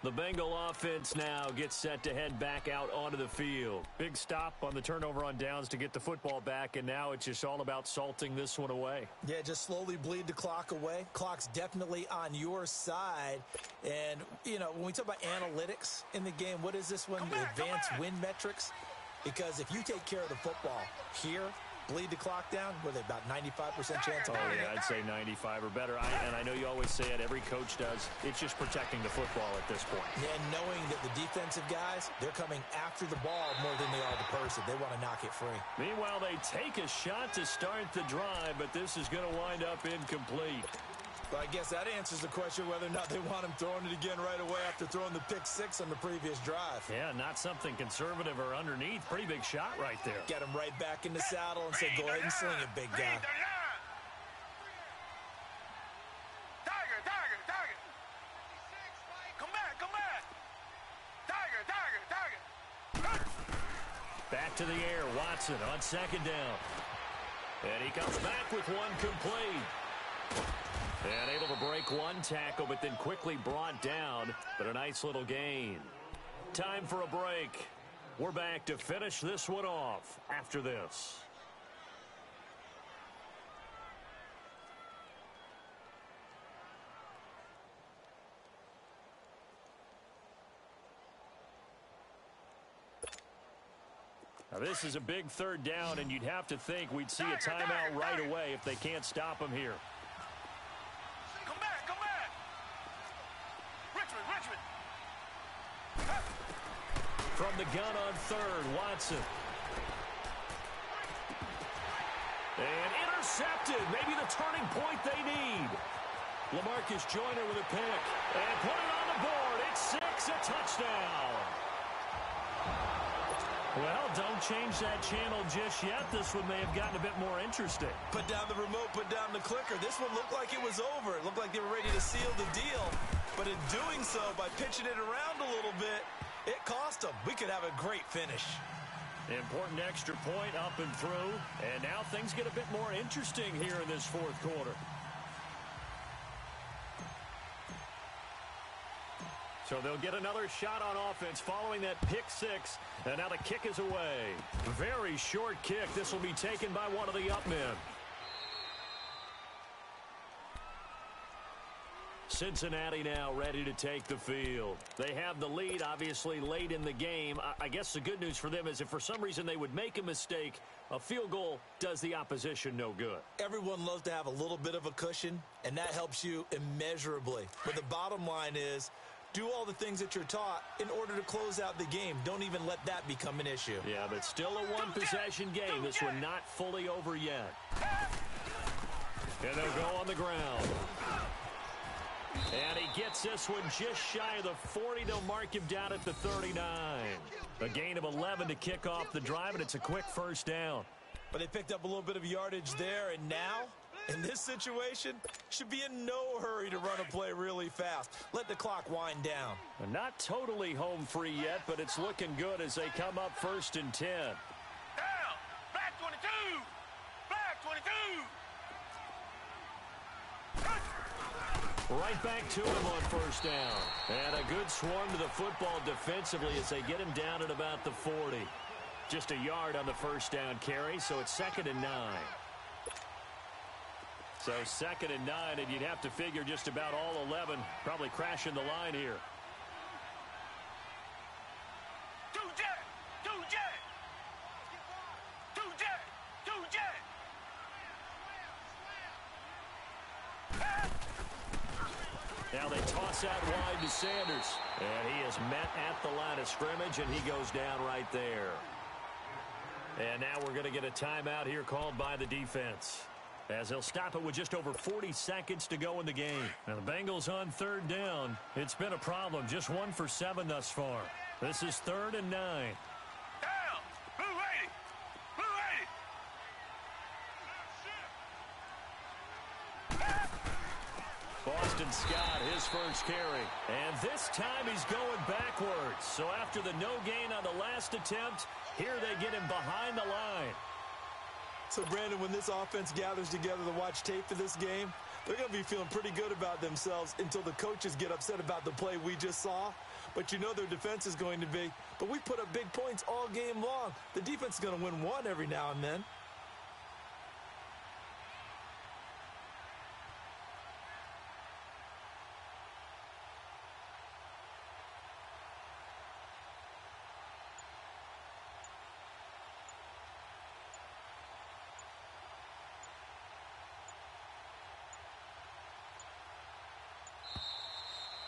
The Bengal offense now gets set to head back out onto the field. Big stop on the turnover on downs to get the football back, and now it's just all about salting this one away. Yeah, just slowly bleed the clock away. Clock's definitely on your side. And, when we talk about analytics in the game, what is this one? Advanced win metrics? Because if you take care of the football here, bleed the clock down, with about 95% chance. Oh, yeah, I'd say 95 or better. And I know you always say it, every coach does. It's just protecting the football at this point. Yeah, and knowing that the defensive guys, they're coming after the ball more than they are the person. They want to knock it free. Meanwhile, they take a shot to start the drive, but this is going to wind up incomplete. Well, I guess that answers the question whether or not they want him throwing it again right away after throwing the pick six on the previous drive. Yeah, not something conservative or underneath. Pretty big shot right there. Get him right back in the saddle and say, go ahead and sling it, big guy. Tiger. Come back. Tiger. Back to the air. Watson on second down. And he comes back with one complete. And able to break one tackle, but then quickly brought down. But a nice little gain. Time for a break. We're back to finish this one off after this. Now this is a big third down, and you'd have to think we'd see a timeout right away if they can't stop him here. Come back. Richmond. From the gun on third, Watson. And intercepted. Maybe the turning point they need. LaMarcus Joyner with a pick. And put it on the board. It's 6, a touchdown. Well, don't change that channel just yet. This one may have gotten a bit more interesting. Put down the remote, put down the clicker. This one looked like it was over. It looked like they were ready to seal the deal. But in doing so, by pitching it around a little bit, it cost them. We could have a great finish. Important extra point up and through. And now things get a bit more interesting here in this fourth quarter. So they'll get another shot on offense following that pick six. And now the kick is away. Very short kick. This will be taken by one of the up men. Cincinnati now ready to take the field. They have the lead, obviously, late in the game. I guess the good news for them is if for some reason they would make a mistake, a field goal does the opposition no good. Everyone loves to have a little bit of a cushion, and that helps you immeasurably. But the bottom line is, do all the things that you're taught in order to close out the game. Don't even let that become an issue. Yeah, but still a one-possession game. This one not fully over yet. And they'll go on the ground. And he gets this one just shy of the 40. They'll mark him down at the 39. A gain of 11 to kick off the drive, and it's a quick first down. But they picked up a little bit of yardage there, and now, in this situation, should be in no hurry to run a play really fast. Let the clock wind down. And not totally home free yet, but it's looking good as they come up 1st and 10. Down. Black 22. Black 22. Right back to him on first down. And a good swarm to the football defensively as they get him down at about the 40. Just a yard on the first down carry, so it's 2nd and 9. So 2nd and 9, and you'd have to figure just about all 11 probably crashing the line here. Now they toss out wide to Sanders. And he is met at the line of scrimmage, and he goes down right there. And now we're going to get a timeout here called by the defense, as they'll stop it with just over 40 seconds to go in the game. Now the Bengals on third down. It's been a problem. Just 1 for 7 thus far. This is 3rd and 9. Down! Blue 80! Blue 80! Boston Scott, his first carry. And this time he's going backwards. So after the no gain on the last attempt, here they get him behind the line. So, Brandon, when this offense gathers together to watch tape for this game, they're going to be feeling pretty good about themselves until the coaches get upset about the play we just saw. But you know their defense is going to be. But we put up big points all game long. The defense is going to win one every now and then.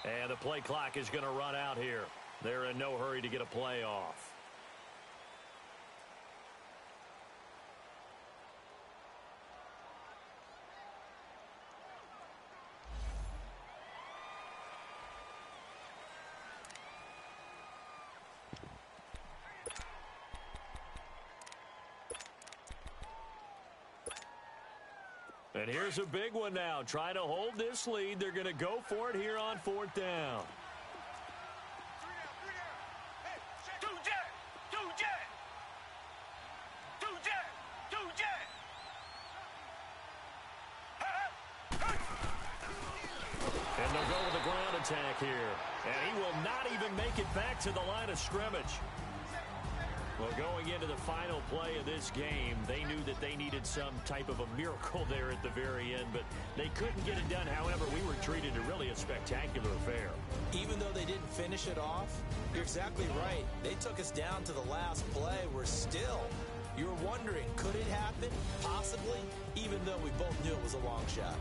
And the play clock is going to run out here. They're in no hurry to get a play off. And here's a big one now. Trying to hold this lead. They're going to go for it here on 4th down. Two jet! Two jet! Two jet! Two jet! And they'll go with the ground attack here. And he will not even make it back to the line of scrimmage. Well, going into the final play of this game, they knew that they needed some type of a miracle there at the very end, but they couldn't get it done. However, we were treated to really a spectacular affair. Even though they didn't finish it off, you're exactly right. They took us down to the last play. You're wondering, could it happen? Possibly, even though we both knew it was a long shot.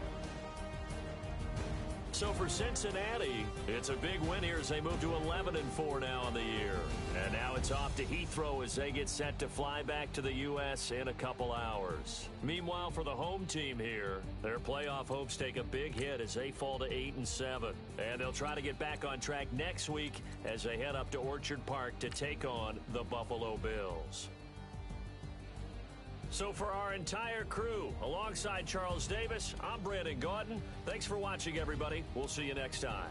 So for Cincinnati, it's a big win here as they move to 11-4 now on the year. And now it's off to Heathrow as they get set to fly back to the U.S. in a couple hours. Meanwhile, for the home team here, their playoff hopes take a big hit as they fall to 8-7. And they'll try to get back on track next week as they head up to Orchard Park to take on the Buffalo Bills. So for our entire crew, alongside Charles Davis, I'm Brandon Gaudin. Thanks for watching, everybody. We'll see you next time.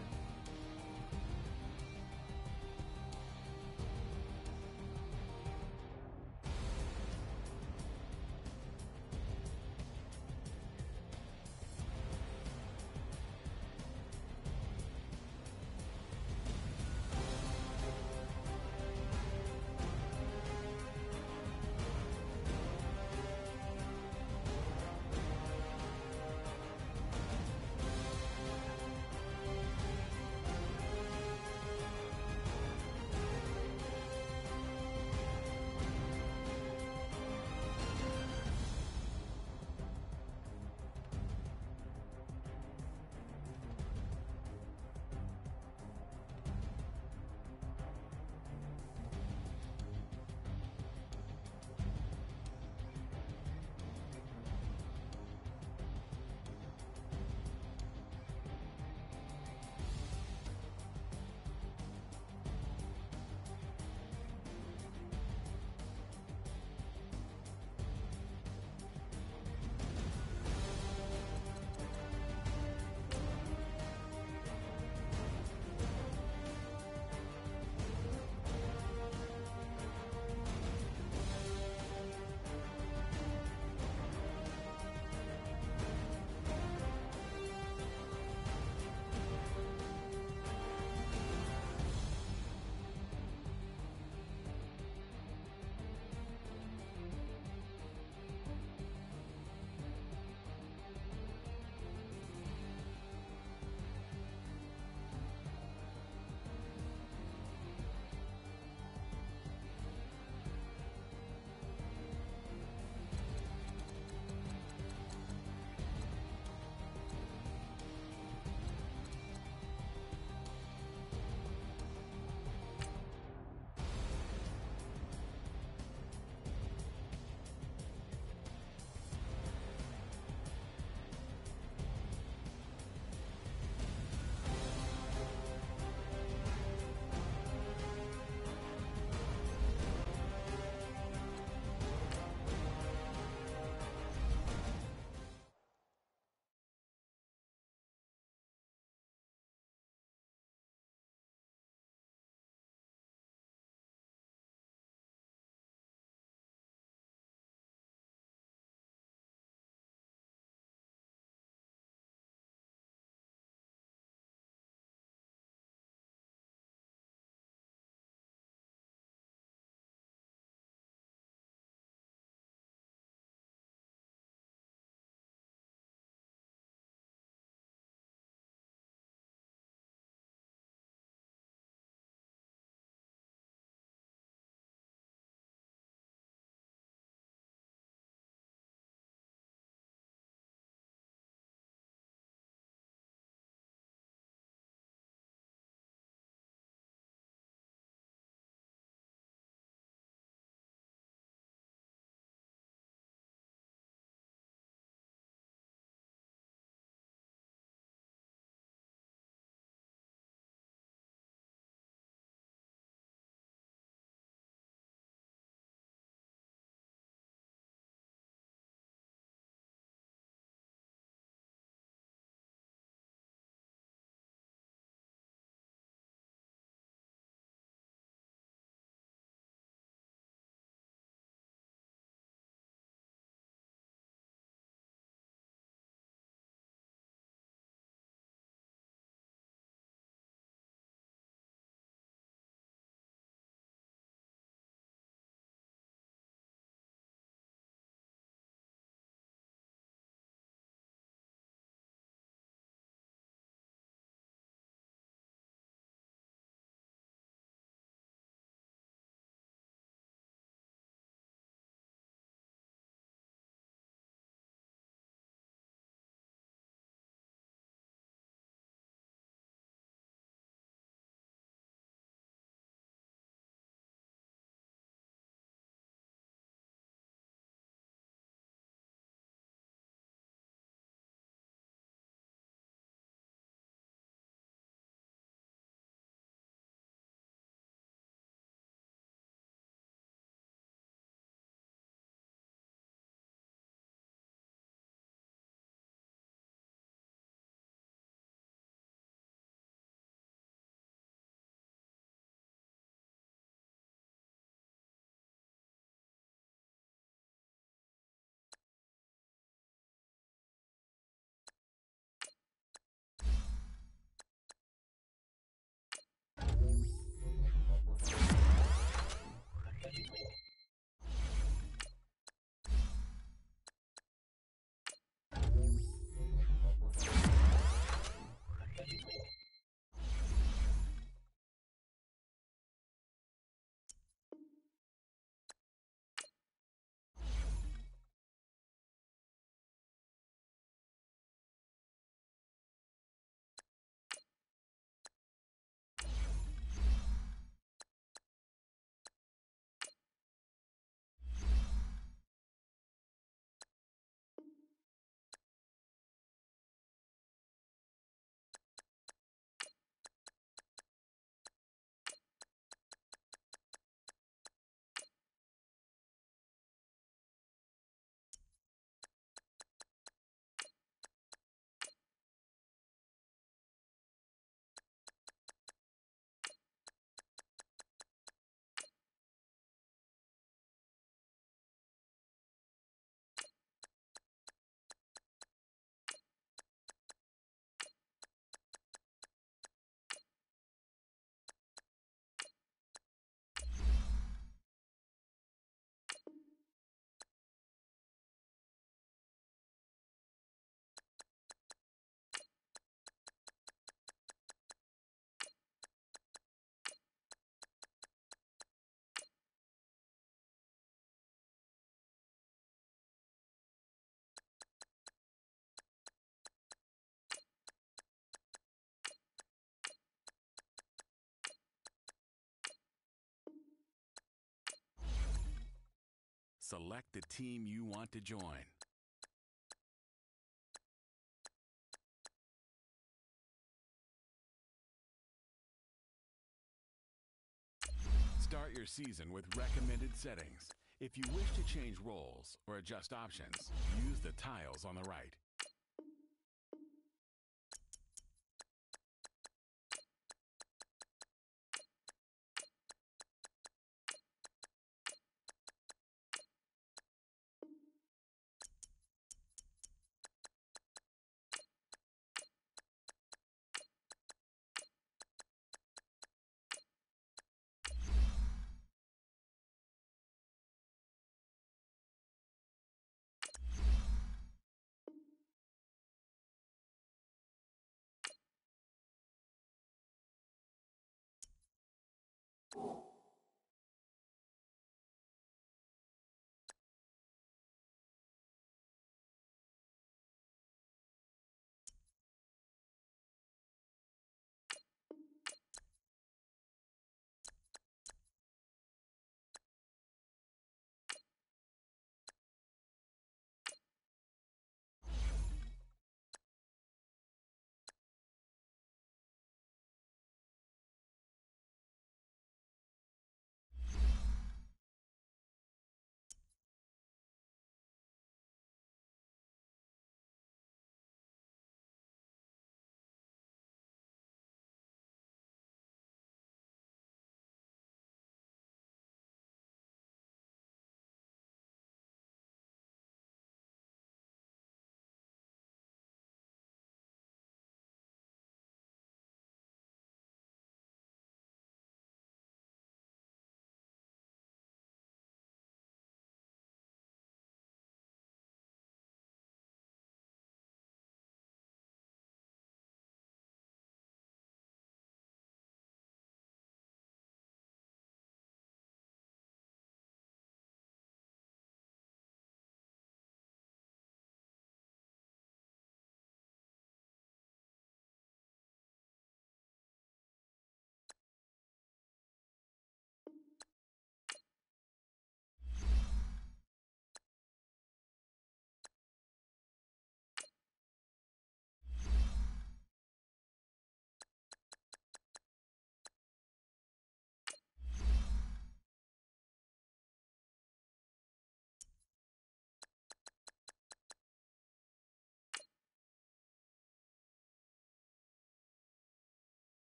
Select the team you want to join. Start your season with recommended settings. If you wish to change roles or adjust options, use the tiles on the right.